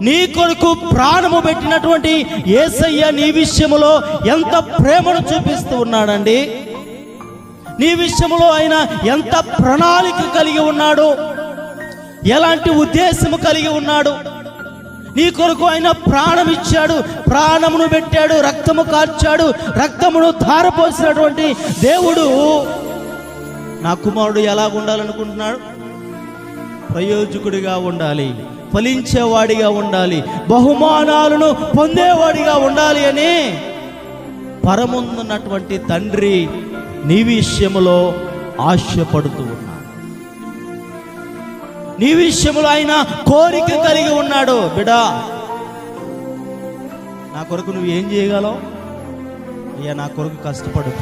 నీ కొరకు ప్రాణము పెట్టినటువంటి యేసయ్య నీ విషయములో ఎంత ప్రేమను చూపిస్తూ ఉన్నాడండి. నీ విషయములో ఆయన ఎంత ప్రణాళిక కలిగి ఉన్నాడు, ఎలాంటి ఉద్దేశము కలిగి ఉన్నాడు. నీ కొరకు ఆయన ప్రాణం ఇచ్చాడు, ప్రాణమును పెట్టాడు, రక్తము కార్చాడు, రక్తమును ధారపోసినటువంటి దేవుడు నా కుమారుడు ఎలాగ ఉండాలనుకుంటున్నాడు? ప్రయోజకుడిగా ఉండాలి, ఫలించేవాడిగా ఉండాలి, బహుమానాలను పొందేవాడిగా ఉండాలి అని పరమున్నటువంటి తండ్రి నీ విషయములో ఆశపడుతూ ఉన్నాడు. నీ విషయములో ఆయన కోరిక కలిగి ఉన్నాడు. బిడా, నా కొరకు నువ్వు ఏం చేయగలవు? అయ్యా, నా కొరకు కష్టపడు,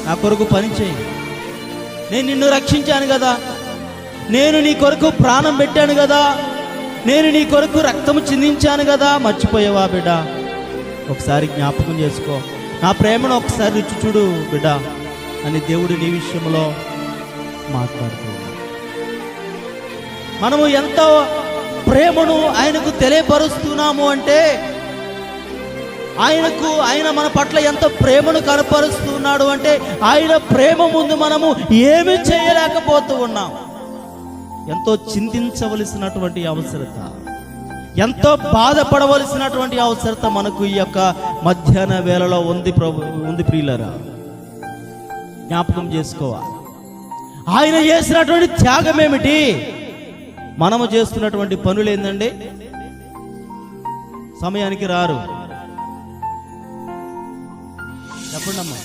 నా కొరకు పని చేయి. నేను నిన్ను రక్షించాను కదా, నేను నీ కొరకు ప్రాణం పెట్టాను కదా, నేను నీ కొరకు రక్తము చిందించాను కదా. మర్చిపోయావా బిడ్డ? ఒకసారి జ్ఞాపకం చేసుకో, నా ప్రేమను ఒకసారి రుచి చూడు బిడ్డ అని దేవుడు నీ విషయంలో మాట్లాడుతున్నాడు. మనము ఎంత ప్రేమను ఆయనకు తెలియపరుస్తున్నాము అంటే, ఆయన మన పట్ల ఎంత ప్రేమను కనపరుస్తున్నాడు అంటే, ఆయన ప్రేమ ముందు మనము ఏమీ చేయలేకపోతూ ఉన్నాం. ఎంతో చింతించవలసినటువంటి అవసరత, ఎంతో బాధపడవలసినటువంటి అవసరత మనకు ఈ యొక్క మధ్యాహ్న వేళలో ఉంది ప్రియులరా. జ్ఞాపకం చేసుకోవాలి, ఆయన చేసినటువంటి త్యాగం ఏమిటి, మనము చేస్తున్నటువంటి పనులు ఏందండి? సమయానికి రారు. చెప్పండి అమ్మా.